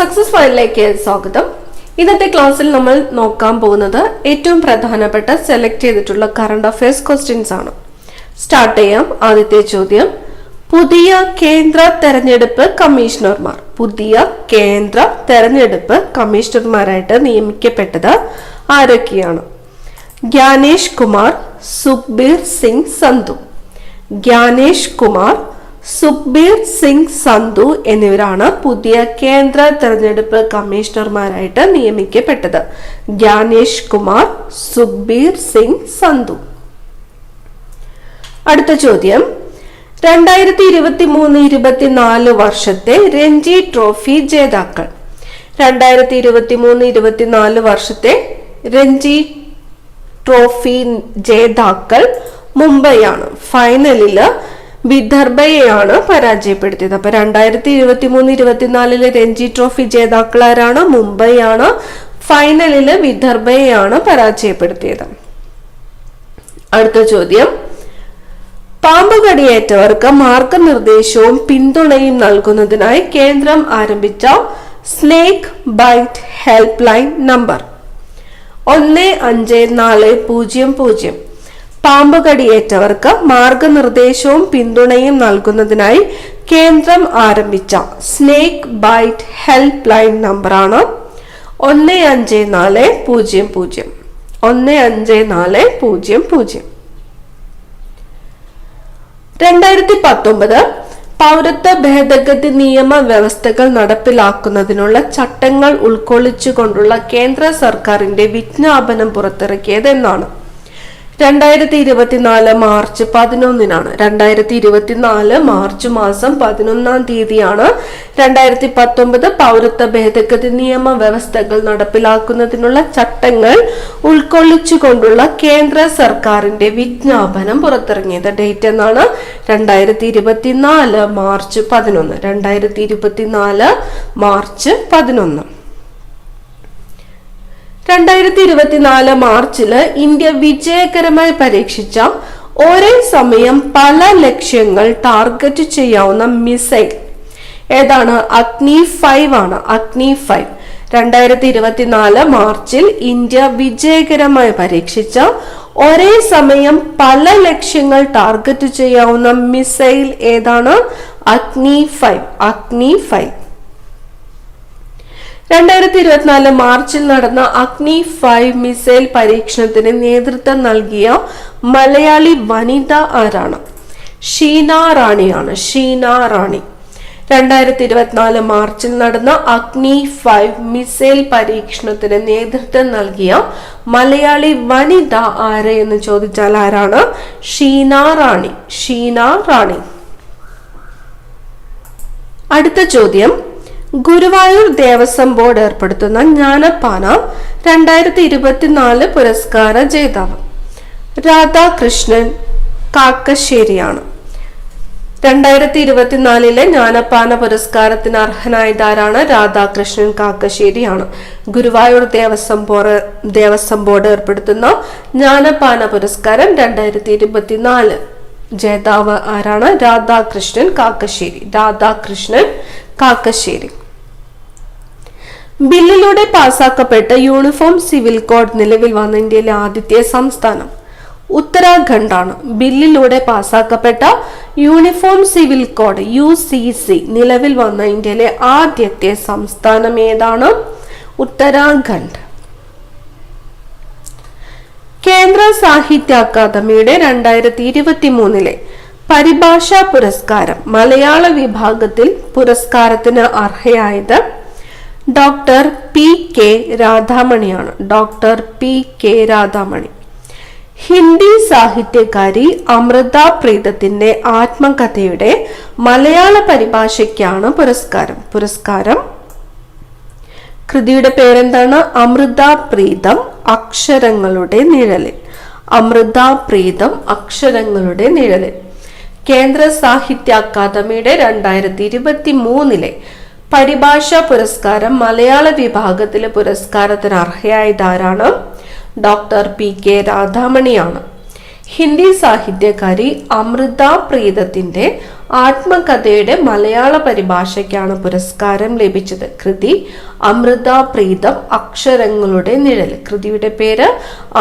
Success ഫയലിലേക്ക് സ്വാഗതം. ഇന്നത്തെ ക്ലാസ്സിൽ നമ്മൾ നോക്കാൻ പോകുന്നത് ഏറ്റവും പ്രധാനപ്പെട്ട സെലക്ട് ചെയ്തിട്ടുള്ള കറണ്ട് അഫയേഴ്സ് ക്വസ്റ്റ്യൻസ് ആണ്. സ്റ്റാർട്ട് ചെയ്യാം. ആദ്യത്തെ ചോദ്യം, പുതിയ കേന്ദ്ര തെരഞ്ഞെടുപ്പ് കമ്മീഷണർമാരായിട്ട് നിയമിക്കപ്പെട്ടത് ആരൊക്കെയാണ്? ജ്ഞാനേഷ് കുമാർ, സുഖ്ബീർ സിംഗ് സന്ധു എന്നിവരാണ് പുതിയ കേന്ദ്ര തെരഞ്ഞെടുപ്പ് കമ്മീഷണർമാരായിട്ട് നിയമിക്കപ്പെട്ടത്. ജ്ഞാനേഷ് കുമാർ, സുഖ്ബീർ സിംഗ് സന്ധു. അടുത്ത ചോദ്യം, 2023-24 വർഷത്തെ രഞ്ജി ട്രോഫി ജേതാക്കൾ. 2023-24 വർഷത്തെ രഞ്ജി ട്രോഫി ജേതാക്കൾ മുംബൈയാണ്. ഫൈനലില് വിദർഭയെയാണ് പരാജയപ്പെടുത്തിയത്. അപ്പൊ 2023-24 രഞ്ജി ട്രോഫി ജേതാക്കൾ ആരാണ്? മുംബൈയാണ്. ഫൈനലില് വിദർഭയെയാണ് പരാജയപ്പെടുത്തിയത്. അടുത്ത ചോദ്യം, പാമ്പ് കടിയേറ്റവർക്ക് മാർഗനിർദ്ദേശവും പിന്തുണയും നൽകുന്നതിനായി കേന്ദ്രം ആരംഭിച്ച snake bite help line number 154000. പാമ്പ് കടിയേറ്റവർക്ക് മാർഗനിർദ്ദേശവും പിന്തുണയും നൽകുന്നതിനായി കേന്ദ്രം ആരംഭിച്ച സ്നേക്ക് ബൈറ്റ് ഹെൽപ്പ് ലൈൻ നമ്പറാണ് 154000. 154000. 2019 പൗരത്വ ഭേദഗതി നിയമ വ്യവസ്ഥകൾ നടപ്പിലാക്കുന്നതിനുള്ള ചട്ടങ്ങൾ ഉൾക്കൊള്ളിച്ചുകൊണ്ടുള്ള കേന്ദ്ര സർക്കാരിന്റെ വിജ്ഞാപനം പുറത്തിറക്കിയത് എന്നാണ്? 2024 മാർച്ച് 11-നാണ്. 2024 മാർച്ച് മാസം 11-ാം തീയതിയാണ് 2019 പൗരത്വ ഭേദഗതി നിയമ വ്യവസ്ഥകൾ നടപ്പിലാക്കുന്നതിനുള്ള ചട്ടങ്ങൾ ഉൾക്കൊള്ളിച്ചുകൊണ്ടുള്ള കേന്ദ്ര സർക്കാരിന്റെ വിജ്ഞാപനം പുറത്തിറങ്ങിയത്. ഡേറ്റ് എന്നാണ്? 2024 മാർച്ച് 11. 2024 മാർച്ച് 11. 2024 മാർച്ചില് ഇന്ത്യ വിജയകരമായി പരീക്ഷിച്ച ഒരേ സമയം പല ലക്ഷ്യങ്ങൾ ടാർഗറ്റ് ചെയ്യാവുന്ന മിസൈൽ ഏതാണ്? അഗ്നി 5 ആണ്. അഗ്നി 5. 2024 മാർച്ചിൽ ഇന്ത്യ വിജയകരമായി പരീക്ഷിച്ച ഒരേ സമയം പല ലക്ഷ്യങ്ങൾ ടാർഗറ്റ് ചെയ്യാവുന്ന മിസൈൽ ഏതാണ്? അഗ്നി 5. അഗ്നി 5. 2024 മാർച്ചിൽ നടന്ന അഗ്നി 5 മിസൈൽ പരീക്ഷണത്തിന് നേതൃത്വം നൽകിയ മലയാളി വനിത ആരാണ്? ഷീന റാണിയാണ്. ഷീന റാണി. 2024 മാർച്ചിൽ നടന്ന അഗ്നി 5 മിസൈൽ പരീക്ഷണത്തിന് നേതൃത്വം നൽകിയ മലയാളി വനിത ആര് എന്ന് ചോദിച്ചാൽ ആരാണ്? ഷീന റാണി. ഷീന റാണി. അടുത്ത ചോദ്യം, ഗുരുവായൂർ ദേവസ്വം ബോർഡ് ഏർപ്പെടുത്തുന്ന ജ്ഞാനപ്പാന 2024 പുരസ്കാര ജേതാവ് രാധാകൃഷ്ണൻ കാക്കശ്ശേരിയാണ്. 2024 ജ്ഞാനപ്പാന പുരസ്കാരത്തിന് അർഹനായതാരാണ്? രാധാകൃഷ്ണൻ കാക്കശ്ശേരിയാണ്. ഗുരുവായൂർ ദേവസ്വം ബോർഡ് ഏർപ്പെടുത്തുന്ന ജ്ഞാനപ്പാന പുരസ്കാരം 2024 ജേതാവ് ആരാണ്? രാധാകൃഷ്ണൻ കാക്കശ്ശേരി. രാധാകൃഷ്ണൻ കാക്കശ്ശേരി. ബില്ലിലൂടെ പാസാക്കപ്പെട്ട യൂണിഫോം സിവിൽ കോഡ് നിലവിൽ വന്ന ഇന്ത്യയിലെ ആദ്യത്തെ സംസ്ഥാനം ഉത്തരാഖണ്ഡ് ആണ്. ബില്ലിലൂടെ പാസാക്കപ്പെട്ട യൂണിഫോം സിവിൽ കോഡ് UCC നിലവിൽ വന്ന ഇന്ത്യയിലെ ആദ്യത്തെ സംസ്ഥാനം ഏതാണ്? ഉത്തരാഖണ്ഡ്. കേന്ദ്ര സാഹിത്യ അക്കാദമിയുടെ 2023 പരിഭാഷാ പുരസ്കാരം മലയാള വിഭാഗത്തിൽ പുരസ്കാരത്തിന് അർഹയായത് ഡോക്ടർ PK രാധാമണിയാണ്. Doctor PK Radhamani. ഹിന്ദി സാഹിത്യകാരി അമൃത പ്രീതത്തിന്റെ ആത്മകഥയുടെ മലയാള പരിഭാഷയ്ക്കാണ് പുരസ്കാരം. കൃതിയുടെ പേരെന്താണ്? അമൃത പ്രീതം അക്ഷരങ്ങളുടെ നിഴലിൽ. അമൃത പ്രീതം അക്ഷരങ്ങളുടെ നിഴലിൽ. കേന്ദ്ര സാഹിത്യ അക്കാദമിയുടെ 2023 പരിഭാഷാ പുരസ്കാരം മലയാള വിഭാഗത്തിലെ പുരസ്കാരത്തിന് അർഹയായതാരാണ്? ഡോക്ടർ PK രാധാമണിയാണ്. ഹിന്ദി സാഹിത്യകാരി അമൃത പ്രീതത്തിന്റെ ആത്മകഥയുടെ മലയാള പരിഭാഷയ്ക്കാണ് പുരസ്കാരം ലഭിച്ചത്? കൃതി അമൃത പ്രീതം അക്ഷരങ്ങളുടെ നിഴൽ. കൃതിയുടെ പേര്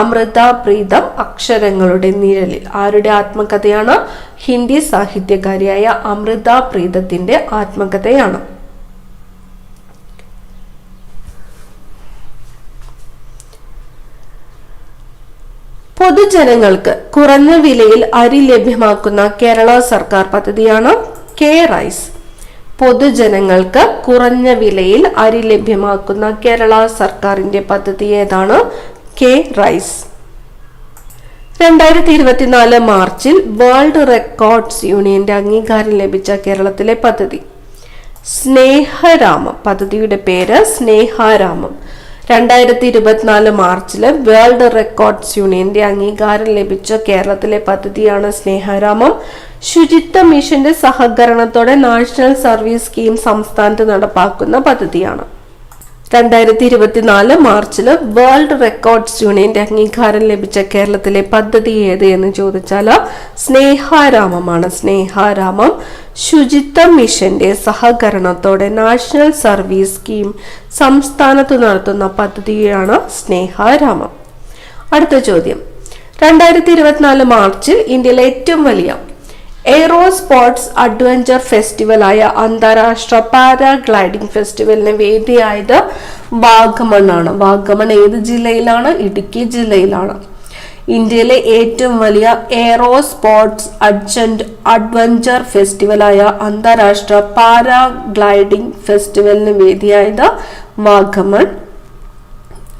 അമൃത പ്രീതം അക്ഷരങ്ങളുടെ നിഴലിൽ. ആരുടെ ആത്മകഥയാണ്? ഹിന്ദി സാഹിത്യകാരിയായ അമൃത പ്രീതത്തിന്റെ ആത്മകഥയാണ്. പൊതുജനങ്ങൾക്ക് കുറഞ്ഞ വിലയിൽ അരി ലഭ്യമാക്കുന്ന കേരള സർക്കാർ പദ്ധതിയാണ് കെ റൈസ്. പൊതുജനങ്ങൾക്ക് കുറഞ്ഞ വിലയിൽ അരി ലഭ്യമാക്കുന്ന കേരള സർക്കാരിന്റെ പദ്ധതി ഏതാണ്? K rice. 2024 മാർച്ചിൽ വേൾഡ് റെക്കോർഡ്സ് യൂണിയന്റെ അംഗീകാരം ലഭിച്ച കേരളത്തിലെ പദ്ധതി സ്നേഹരാമം. പദ്ധതിയുടെ പേര് സ്നേഹരാമം. 2024 മാർച്ചില് വേൾഡ് റെക്കോർഡ്സ് യൂണിയന്റെ അംഗീകാരം ലഭിച്ച കേരളത്തിലെ പദ്ധതിയാണ് സ്നേഹരാമം. ശുചിത്വ മിഷന്റെ സഹകരണത്തോടെ നാഷണൽ സർവീസ് സ്കീം സംസ്ഥാനത്ത് നടപ്പാക്കുന്ന പദ്ധതിയാണ്. 2024 മാർച്ചില് വേൾഡ് റെക്കോർഡ്സ് യൂണിയന്റെ അംഗീകാരം ലഭിച്ച കേരളത്തിലെ പദ്ധതി ഏത് എന്ന് ചോദിച്ചാൽ സ്നേഹരാമമാണ്. സ്നേഹരാമം ശുചിത്വ മിഷന്റെ സഹകരണത്തോടെ നാഷണൽ സർവീസ് സ്കീം സംസ്ഥാനത്ത് നടത്തുന്ന പദ്ധതിയാണ് സ്നേഹരാമം. അടുത്ത ചോദ്യം, 2024 മാർച്ചിൽ ഇന്ത്യയിലെ ഏറ്റവും വലിയ എയ്റോ സ്പോർട്സ് അഡ്വഞ്ചർ ഫെസ്റ്റിവലായ അന്താരാഷ്ട്ര പാരാഗ്ലൈഡിംഗ് ഫെസ്റ്റിവലിന് വേദിയായത് വാഗമണ്ണാണ്. വാഗമൺ ഏത് ജില്ലയിലാണ്? ഇടുക്കി ജില്ലയിലാണ്. ഇന്ത്യയിലെ ഏറ്റവും വലിയ എയ്റോ സ്പോർട്സ് അഡ്വഞ്ചർ ഫെസ്റ്റിവലായ അന്താരാഷ്ട്ര പാരാഗ്ലൈഡിംഗ് ഫെസ്റ്റിവലിന് വേദിയായത് വാഗമൺ.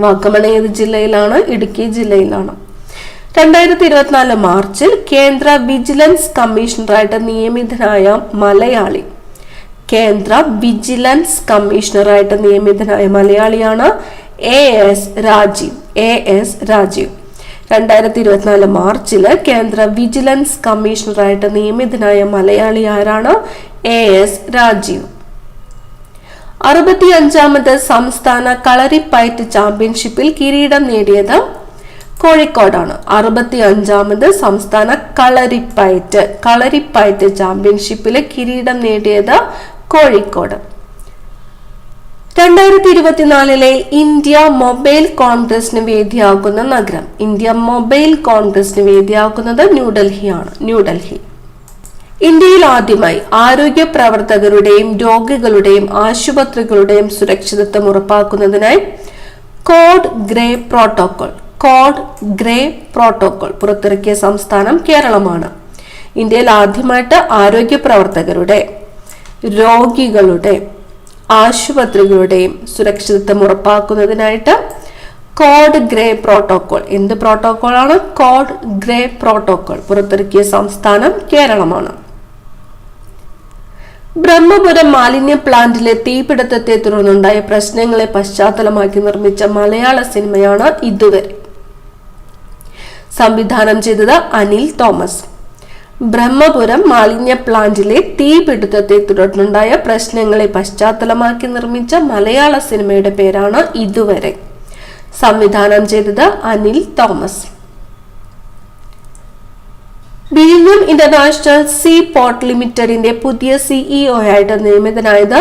വാഗമൺ ഏത് ജില്ലയിലാണ്? ഇടുക്കി ജില്ലയിലാണ്. 2024 മാർച്ചിൽ കേന്ദ്ര വിജിലൻസ് കമ്മീഷണറായിട്ട് നിയമിതനായ മലയാളി. കേന്ദ്ര വിജിലൻസ് കമ്മീഷണറായിട്ട് നിയമിതനായ മലയാളിയാണ് AS രാജീവ്. 2024 മാർച്ചില് കേന്ദ്ര വിജിലൻസ് കമ്മീഷണറായിട്ട് നിയമിതനായ മലയാളി ആരാണ്? AS രാജീവ്. 65ാമത് സംസ്ഥാന കളരിപ്പയറ്റ് ചാമ്പ്യൻഷിപ്പിൽ കിരീടം നേടിയത് കോഴിക്കോടാണ്. 65ാമത് സംസ്ഥാന കളരിപ്പയറ്റ് ചാമ്പ്യൻഷിപ്പില് കിരീടം നേടിയത് കോഴിക്കോട്. 2024 ഇന്ത്യ മൊബൈൽ കോൺഗ്രസിന് വേദിയാകുന്ന നഗരം. ഇന്ത്യ മൊബൈൽ കോൺഗ്രസിന് വേദിയാക്കുന്നത് ന്യൂഡൽഹിയാണ്. ന്യൂഡൽഹി. ഇന്ത്യയിൽ ആദ്യമായി ആരോഗ്യ പ്രവർത്തകരുടെയും രോഗികളുടെയും ആശുപത്രികളുടെയും സുരക്ഷിതത്വം ഉറപ്പാക്കുന്നതിനായി കോഡ് ഗ്രേ പ്രോട്ടോകോൾ പുറത്തിറക്കിയ സംസ്ഥാനം കേരളമാണ്. ഇന്ത്യയിൽ ആദ്യമായിട്ട് ആരോഗ്യ പ്രവർത്തകരുടെ, രോഗികളുടെ, ആശുപത്രികളുടെയും സുരക്ഷിതത്വം ഉറപ്പാക്കുന്നതിനായിട്ട് കോഡ് ഗ്രേ പ്രോട്ടോകോൾ. എന്ത് പ്രോട്ടോകോളാണ്? കോഡ് ഗ്രേ പ്രോട്ടോകോൾ പുറത്തിറക്കിയ സംസ്ഥാനം കേരളമാണ്. ബ്രഹ്മപുരം മാലിന്യ പ്ലാന്റിലെ തീപിടുത്തത്തെ തുടർന്നുണ്ടായ പ്രശ്നങ്ങളെ പശ്ചാത്തലമാക്കി നിർമ്മിച്ച മലയാള സിനിമയാണ് ഇതുവരെ. സംവിധാനം ചെയ്തത് അനിൽ തോമസ്. ബ്രഹ്മപുരം മാലിന്യ പ്ലാന്റിലെ തീപിടുത്തത്തെ തുടർന്നുണ്ടായ പ്രശ്നങ്ങളെ പശ്ചാത്തലമാക്കി നിർമ്മിച്ച മലയാള സിനിമയുടെ പേരാണ് ഇതുവരെ. സംവിധാനം ചെയ്തത് അനിൽ തോമസ്. വിഴിഞ്ഞം ഇന്റർനാഷണൽ സീ പോർട്ട് ലിമിറ്റഡിന്റെ പുതിയ CEO ആയിട്ട് നിയമിതനായത്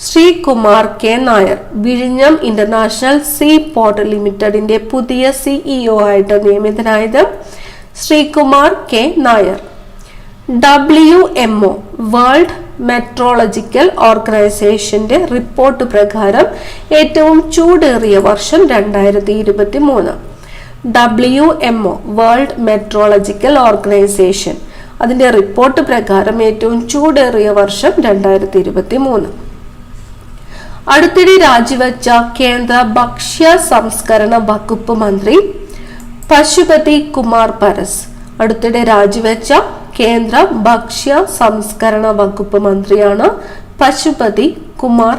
ശ്രീകുമാർ കെ നായർ. വിഴിഞ്ഞം ഇന്റർനാഷണൽ സീ പോർട്ട് ലിമിറ്റഡിന്റെ പുതിയ CEO ആയിട്ട് നിയമിതനായത് Sreekumar K Nair. WMO world meteorological ഓർഗനൈസേഷന്റെ റിപ്പോർട്ട് പ്രകാരം ഏറ്റവും ചൂടേറിയ വർഷം 2023. WMO വേൾഡ് മെട്രോളജിക്കൽ ഓർഗനൈസേഷൻ അതിന്റെ റിപ്പോർട്ട് പ്രകാരം ഏറ്റവും ചൂടേറിയ വർഷം 2023. അടുത്തിടെ രാജിവെച്ച കേന്ദ്ര ഭക്ഷ്യ സംസ്കരണ വകുപ്പ് മന്ത്രി പശുപതി കുമാർ പരസ്. അടുത്തിടെ രാജിവെച്ച കേന്ദ്ര ഭക്ഷ്യ സംസ്കരണ വകുപ്പ് മന്ത്രിയാണ് പശുപതി കുമാർ.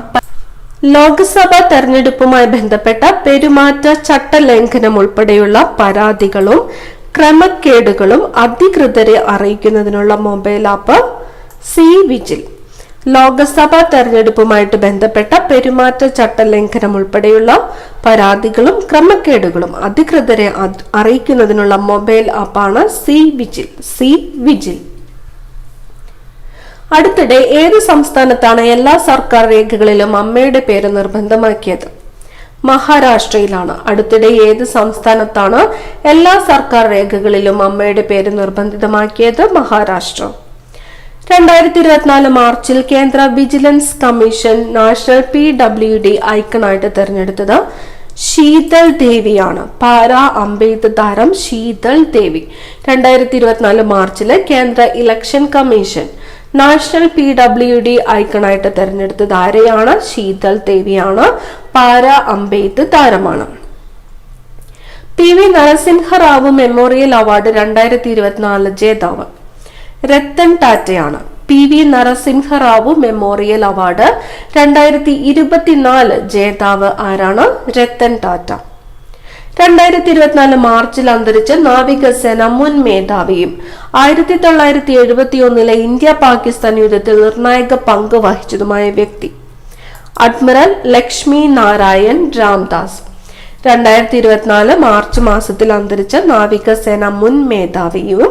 ലോക്സഭാ തെരഞ്ഞെടുപ്പുമായി ബന്ധപ്പെട്ട പെരുമാറ്റ ചട്ടലംഘനം ഉൾപ്പെടെയുള്ള പരാതികളും ക്രമക്കേടുകളും അധികൃതരെ അറിയിക്കുന്നതിനുള്ള mobile app C vigil. Lok Sabha തെരഞ്ഞെടുപ്പുമായിട്ട് ബന്ധപ്പെട്ട പെരുമാറ്റ ചട്ടലംഘനം ഉൾപ്പെടെയുള്ള പരാതികളും ക്രമക്കേടുകളും അധികൃതരെ അറിയിക്കുന്നതിനുള്ള മൊബൈൽ ആപ്പാണ് സി വിജിൽ. അടുത്തിടെ ഏത് സംസ്ഥാനത്താണ് എല്ലാ സർക്കാർ രേഖകളിലും അമ്മയുടെ പേര് നിർബന്ധമാക്കിയത്? മഹാരാഷ്ട്രയിലാണ്. അടുത്തിടെ ഏത് സംസ്ഥാനത്താണ് എല്ലാ സർക്കാർ രേഖകളിലും അമ്മയുടെ പേര് നിർബന്ധിതമാക്കിയത്? മഹാരാഷ്ട്ര. 2024 മാർച്ചിൽ കേന്ദ്ര വിജിലൻസ് കമ്മീഷൻ നാഷണൽ PWD ഐക്കണായിട്ട് തെരഞ്ഞെടുത്തത് ശീതൾ ദേവിയാണ്. പാരാ അമ്പെയ്ത്ത് താരം ശീതൾ ദേവി. 2024 മാർച്ചില് കേന്ദ്ര ഇലക്ഷൻ കമ്മീഷൻ നാഷണൽ PWD ഐക്കണായിട്ട് തെരഞ്ഞെടുത്തത് ആരെയാണ്? ശീതൾ ദേവിയാണ്. പാരാ അമ്പെയ്ത്ത് താരമാണ്. PV നരസിംഹറാവു മെമ്മോറിയൽ അവാർഡ് 2024 ജേതാവ് രത്തൻ ടാറ്റയാണ്. PV നരസിംഹറാവു മെമ്മോറിയൽ അവാർഡ് 2024 ജേതാവ് ആരാണ്? രത്തൻ ടാറ്റ. 2024 മാർച്ചിൽ അന്തരിച്ച നാവികസേന മുൻ മേധാവിയും 1971 ഇന്ത്യ പാകിസ്ഥാൻ യുദ്ധത്തിൽ നിർണായക പങ്ക് വഹിച്ചതുമായ വ്യക്തി അഡ്മിറൽ ലക്ഷ്മി നാരായൺ രാംദാസ്. 2024 മാർച്ച് മാസത്തിൽ അന്തരിച്ച നാവികസേന മുൻ മേധാവിയും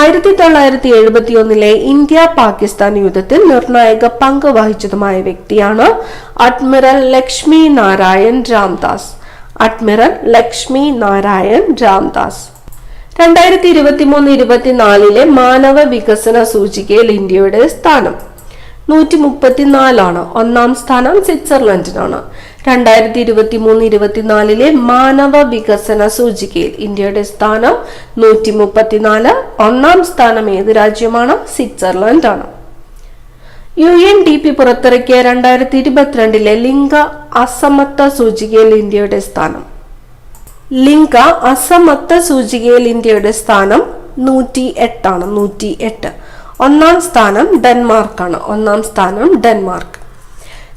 1971 ഇന്ത്യ പാകിസ്ഥാൻ യുദ്ധത്തിൽ നിർണായക പങ്ക് വഹിച്ചതുമായ വ്യക്തിയാണ് അഡ്മിറൽ ലക്ഷ്മി നാരായൺ രാംദാസ്. അഡ്മിറൽ ലക്ഷ്മി നാരായൺ രാംദാസ്. 2023-24 മാനവ വികസന സൂചികയിൽ ഇന്ത്യയുടെ സ്ഥാനം 134 ഒന്നാം സ്ഥാനം സ്വിറ്റ്സർലൻഡിനാണ്. 2023-24 മാനവ വികസന സൂചികയിൽ ഇന്ത്യയുടെ സ്ഥാനം 134. ഒന്നാം സ്ഥാനം ഏത് രാജ്യമാണ്? സ്വിറ്റ്സർലൻഡ് ആണ്. UNDP പുറത്തിറക്കിയ 2022 ലിംഗ അസമത്വ സൂചികയിൽ ഇന്ത്യയുടെ സ്ഥാനം ലിംഗ അസമത്വ സൂചികയിൽ ഇന്ത്യയുടെ സ്ഥാനം 108 ആണ്. 108. ഒന്നാം സ്ഥാനം ഡെൻമാർക്കാണ്. ഒന്നാം സ്ഥാനം ഡെൻമാർക്ക്.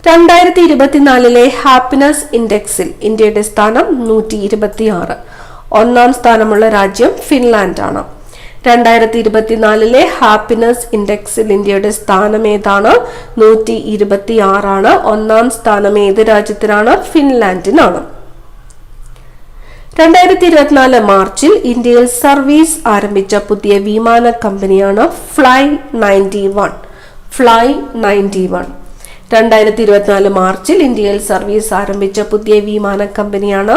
2024 ഹാപ്പിനെസ് ഇൻഡെക്സിൽ ഇന്ത്യയുടെ സ്ഥാനം 126. ഒന്നാം സ്ഥാനമുള്ള രാജ്യം ഫിൻലാൻഡ് ആണ്. 2024 ഹാപ്പിനെസ് ഇൻഡെക്സിൽ ഇന്ത്യയുടെ സ്ഥാനം ഏതാണ്? 126. ഒന്നാം സ്ഥാനം ഏത് രാജ്യത്തിനാണ്? ഫിൻലാൻഡിനാണ്. 2024 മാർച്ചിൽ ഇന്ത്യയിൽ സർവീസ് ആരംഭിച്ച പുതിയ വിമാന കമ്പനിയാണ് ഫ്ലൈ 91. ഫ്ലൈ 91. 2024 മാർച്ചിൽ ഇന്ത്യയിൽ സർവീസ് ആരംഭിച്ച പുതിയ വിമാന കമ്പനിയാണ്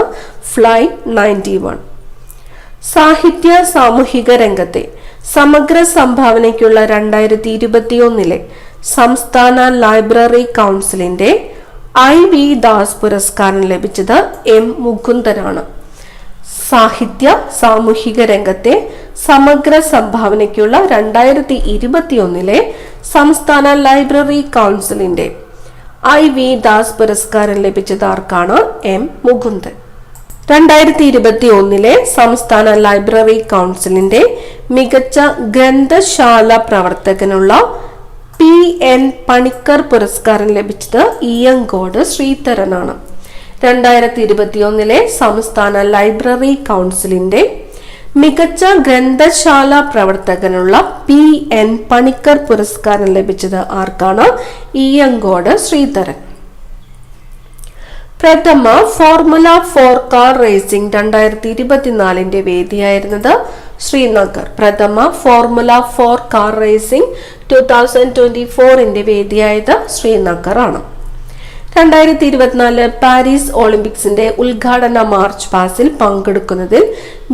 ഫ്ലൈ 91. സാഹിത്യ സാമൂഹിക രംഗത്തെ സമഗ്ര സംഭാവനയ്ക്കുള്ള 2021 സംസ്ഥാന ലൈബ്രറി കൗൺസിലിന്റെ IV ദാസ് പുരസ്കാരം ലഭിച്ചത് M മുകുന്ദനാണ്. സാഹിത്യ സാമൂഹിക രംഗത്തെ സമഗ്ര സംഭാവനയ്ക്കുള്ള 2021 സംസ്ഥാന ലൈബ്രറി കൗൺസിലിന്റെ IV ദാസ് പുരസ്കാരം ലഭിച്ചത് ആർക്കാണ്? M മുകുന്ദൻ. 2021 സംസ്ഥാന ലൈബ്രറി കൗൺസിലിന്റെ മികച്ച ഗ്രന്ഥശാല പ്രവർത്തകനുള്ള PN പണിക്കർ പുരസ്കാരം ലഭിച്ചത് ഇയങ്കോട് ശ്രീധരനാണ്. 2021 സംസ്ഥാന ലൈബ്രറി കൗൺസിലിന്റെ മികച്ച ഗ്രന്ഥശാല പ്രവർത്തകനുള്ള PN പണിക്കർ പുരസ്കാരം ലഭിച്ചത് ആർക്കാണ്? ഇയങ്കോട് ശ്രീധരൻ. പ്രഥമ ഫോർമുല 4 കാർ റേസിംഗ് 2024 വേദിയായിരുന്നത് ശ്രീനഗർ. പ്രഥമ ഫോർമുല 4 കാർ റേസിംഗ് 2024 വേദിയായത് ശ്രീനഗർ ആണ്. 2024 പാരീസ് ഒളിമ്പിക്സിന്റെ ഉദ്ഘാടന മാർച്ച് പാസിൽ പങ്കെടുക്കുന്നതിൽ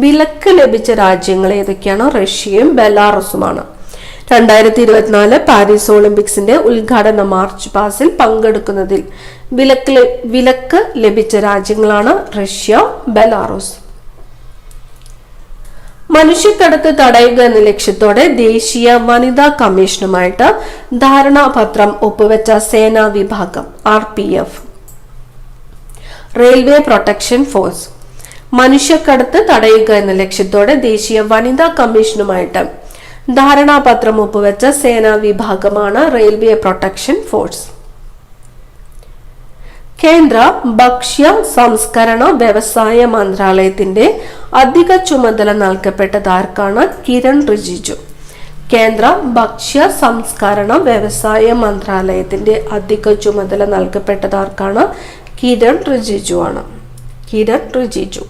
വിലക്ക് ലഭിച്ച രാജ്യങ്ങൾ ഏതൊക്കെയാണ്? റഷ്യയും ബെലാറസുമാണ്. 2024 പാരീസ് ഒളിമ്പിക്സിന്റെ ഉദ്ഘാടന മാർച്ച് പാസിൽ പങ്കെടുക്കുന്നതിൽ വിലക്ക് ലഭിച്ച രാജ്യങ്ങളാണ് റഷ്യ, ബെലാറസ്. മനുഷ്യക്കടത്ത് തടയുക എന്ന ലക്ഷ്യത്തോടെ ദേശീയ വനിതാ കമ്മീഷനുമായിട്ട് ധാരണാപത്രം ഒപ്പുവെച്ച സേനാ വിഭാഗം RPF. Railway protection force. മനുഷ്യക്കടത്ത് തടയുക എന്ന ലക്ഷ്യത്തോടെ ദേശീയ വനിതാ കമ്മീഷനുമായിട്ട് ധാരണാപത്രം ഒപ്പുവെച്ച സേനാ വിഭാഗമാണ് റെയിൽവേ പ്രൊട്ടക്ഷൻ ഫോഴ്സ്. കേന്ദ്ര ഭക്ഷ്യ സംസ്കരണ വ്യവസായ മന്ത്രാലയത്തിന്റെ അധിക ചുമതല നൽകപ്പെട്ടത് ആർക്കാണ്? കിരൺ റിജിജു. കേന്ദ്ര ഭക്ഷ്യ സംസ്കരണ വ്യവസായ മന്ത്രാലയത്തിന്റെ അധിക ചുമതല നൽകപ്പെട്ടത് ആർക്കാണ്? കിരൺ റിജിജു ആണ്. കിരൺ റിജിജു.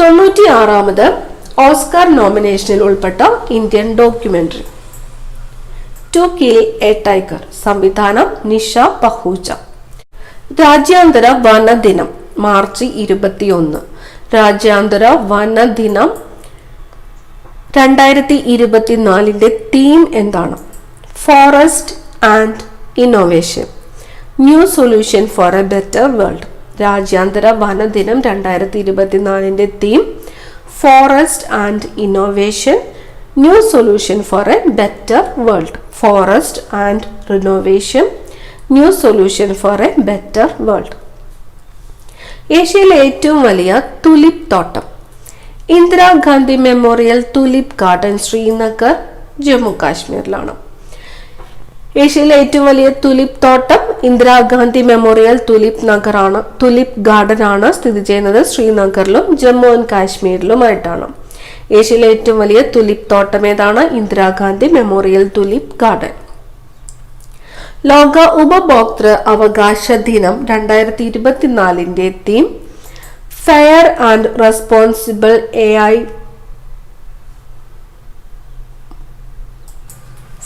96ാമത് ഓസ്കാർ നോമിനേഷനിൽ ഉൾപ്പെട്ട Indian documentary to kill a tiger. സംവിധാനം നിഷ പഹൂജ. രാജ്യാന്തര വനദിനം മാർച്ച് 21. രാജ്യാന്തര വനദിനം 2024 തീം എന്താണ്? Forest and innovation, new solution for a better world. രാജ്യാന്തര വനദിനം 2024 തീം forest and innovation, new solution for a better world. Forest and renovation, new solution for a better world. ഏഷ്യയിലെ ഏറ്റവും വലിയ തുലിപ് തോട്ടം? Indira Gandhi memorial tulip garden, Srinagar, Jammu കാശ്മീരിലാണ്. ഏഷ്യയിലെ ഏറ്റവും വലിയ തുലിപ് തോട്ടം ഇന്ദിരാഗാന്ധി മെമ്മോറിയൽ തുലിപ് ഗാർഡൻ ആണ് സ്ഥിതി ചെയ്യുന്നത് ശ്രീനഗറിലും ജമ്മു ആൻഡ് കാശ്മീരിലുമായിട്ടാണ്. ഏഷ്യയിലെ ഏറ്റവും വലിയ തുലിപ് തോട്ടം ഏതാണ്? Indira Gandhi memorial tulip garden. ലോക ഉപഭോക്തൃ അവകാശ ദിനം 2024 theme fair and responsible AI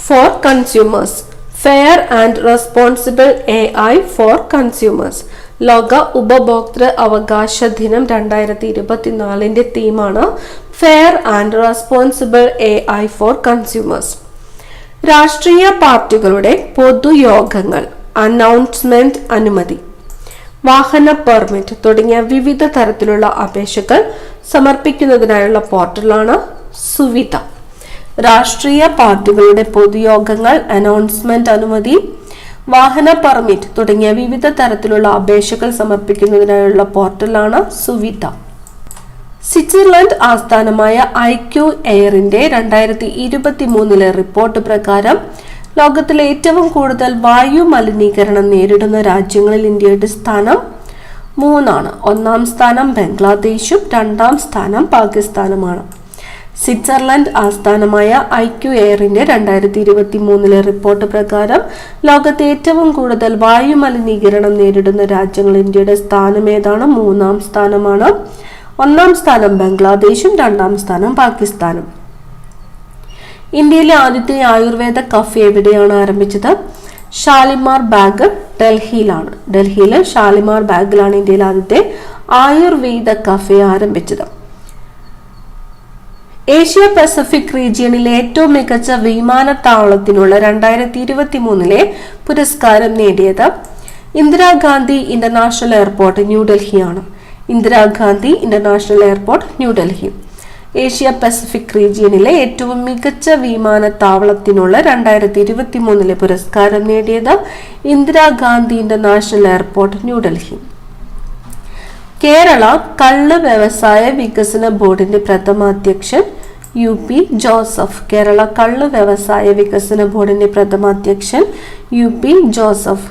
for consumers. Fair and responsible AI for consumers. ലോക ഉപഭോക്തൃ അവകാശ ദിനം 2024 തീമാണ് fair and responsible AI for consumers. രാഷ്ട്രീയ പാർട്ടികളുടെ പൊതുയോഗങ്ങൾ, അനൗൺസ്മെന്റ് അനുമതി, വാഹന പെർമിറ്റ് തുടങ്ങിയ വിവിധ തരത്തിലുള്ള അപേക്ഷകൾ സമർപ്പിക്കുന്നതിനായുള്ള പോർട്ടലാണ് സുവിധ. രാഷ്ട്രീയ പാർട്ടികളുടെ പൊതുയോഗങ്ങൾ, അനൗൺസ്മെന്റ് അനുമതി, വാഹന പെർമിറ്റ് തുടങ്ങിയ വിവിധ തരത്തിലുള്ള അപേക്ഷകൾ സമർപ്പിക്കുന്നതിനായുള്ള പോർട്ടലാണ് സുവിധ. സ്വിറ്റ്സർലൻഡ് ആസ്ഥാനമായ IQ എയറിന്റെ 2023 റിപ്പോർട്ട് പ്രകാരം ലോകത്തിലെ ഏറ്റവും കൂടുതൽ വായു മലിനീകരണം നേരിടുന്ന രാജ്യങ്ങളിൽ ഇന്ത്യയുടെ സ്ഥാനം 3. 1-ാം സ്ഥാനം ബംഗ്ലാദേശും 2-ാം സ്ഥാനം പാകിസ്ഥാനുമാണ്. സ്വിറ്റ്സർലൻഡ് ആസ്ഥാനമായ IQ എയറിന്റെ 2023 റിപ്പോർട്ട് പ്രകാരം ലോകത്തെ ഏറ്റവും കൂടുതൽ വായു മലിനീകരണം നേരിടുന്ന രാജ്യങ്ങൾ ഇന്ത്യയുടെ സ്ഥാനം ഏതാണ്? 3-ാം സ്ഥാനമാണ്. 1-ാം സ്ഥാനം ബംഗ്ലാദേശും 2-ാം സ്ഥാനം പാകിസ്ഥാനും. ഇന്ത്യയിലെ ആദ്യത്തെ ആയുർവേദ കഫേ എവിടെയാണ് ആരംഭിച്ചത്? ഷാലിമാർ ബാഗ്, ഡൽഹിയിലാണ്. ഡൽഹിയിലെ ഷാലിമാർ ബാഗിലാണ് ഇന്ത്യയിലെ ആദ്യത്തെ ആയുർവേദ കഫേ ആരംഭിച്ചത്. ഏഷ്യ പസഫിക് റീജിയണിലെ ഏറ്റവും മികച്ച വിമാനത്താവളത്തിനുള്ള 2023 പുരസ്കാരം നേടിയത് ഇന്ദിരാഗാന്ധി ഇന്റർനാഷണൽ എയർപോർട്ട്, ന്യൂഡൽഹിയാണ്. Indira Gandhi international airport, New Delhi. Asia Pacific റീജിയണിലെ ഏറ്റവും മികച്ച വിമാനത്താവളത്തിനുള്ള 2023 പുരസ്കാരം നേടിയത് ഇന്ദിരാഗാന്ധി ഇന്റർനാഷണൽ എയർപോർട്ട്, ന്യൂഡൽഹി. കേരള കള്ള് വ്യവസായ വികസന ബോർഡിന്റെ പ്രഥമ അധ്യക്ഷൻ UP ജോസഫ്. കേരള കള്ള് വ്യവസായ വികസന ബോർഡിന്റെ പ്രഥമ അധ്യക്ഷൻ UP ജോസഫ്.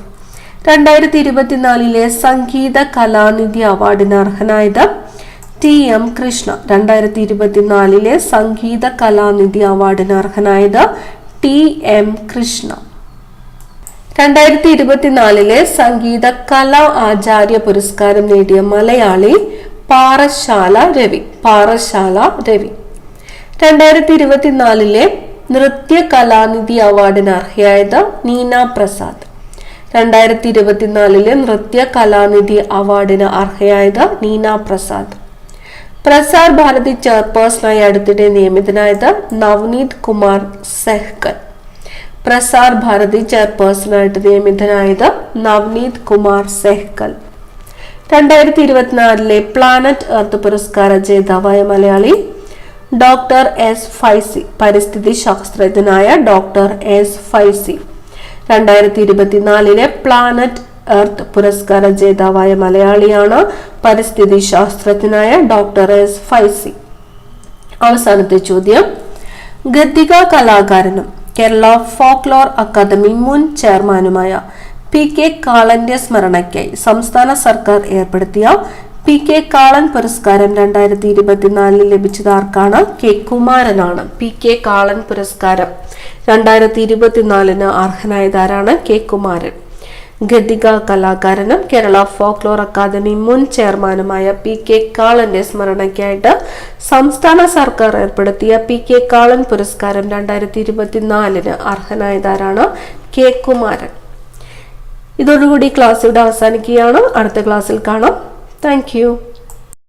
2024 സംഗീത കലാനിധി അവാർഡിന് അർഹനായത് TM കൃഷ്ണ. 2024 സംഗീത കലാനിധി അവാർഡിന് അർഹനായത് TM കൃഷ്ണ. 2024 സംഗീത കലാ ആചാര്യ പുരസ്കാരം നേടിയ മലയാളി പാറശാല രവി. 2024 നൃത്യ കലാനിധി അവാർഡിന് അർഹയായത് നീന പ്രസാദ്. 2024 നൃത്യ കലാനിധി അവാർഡിന് അർഹയായത് നീന പ്രസാദ്. പ്രസാർ ഭാരതി ചെയർപേഴ്സണായി അടുത്തിടെ നിയമിതനായത് നവനീത് കുമാർ സെഹ്ഗൽ. പ്രസാർ ഭാരതി ചെയർപേഴ്സണായിട്ട് നിയമിതനായത് നവനീത് കുമാർ സെഹ്ഗൽ. 2024 പ്ലാനറ്റ് എർത്ത് പുരസ്കാര ജേതാവായ മലയാളി ഡോക്ടർ S. ഫൈസി. പരിസ്ഥിതി ശാസ്ത്രജ്ഞനായ doctor S. Faizi. 2024 planet Earth പുരസ്കാര ജേതാവായ മലയാളിയാണ് പരിസ്ഥിതി ശാസ്ത്രജ്ഞനായ ഡോക്ടർ S. ഫൈസി. അവസാനത്തെ ചോദ്യം, ഗദ്ദിക കലാകാരനും കേരള ഫോക്ലോർ അക്കാദമി മുൻ ചെയർമാനുമായ P.K. കാളന്റെ സ്മരണയ്ക്കായി സംസ്ഥാന സർക്കാർ ഏർപ്പെടുത്തിയ P.K. കാളൻ പുരസ്കാരം 2024 ലഭിച്ചത് ആർക്കാണ്? K. കുമാരനാണ്. P.K. കാളൻ പുരസ്കാരം 2024 അർഹനായതാരാണ്? K. കുമാരൻ. ഗദ്ദിക കലാകാരനും കേരള ഫോക്ലോർ അക്കാദമി മുൻ ചെയർമാനുമായ PK കാളന്റെ സ്മരണയ്ക്കായിട്ട് സംസ്ഥാന സർക്കാർ ഏർപ്പെടുത്തിയ PK കാളൻ പുരസ്കാരം 2024 അർഹനായതാരാണ്? K കുമാരൻ. ഇതോടുകൂടി ക്ലാസ് ഇവിടെ അവസാനിക്കുകയാണ്. അടുത്ത ക്ലാസ്സിൽ കാണാം. താങ്ക്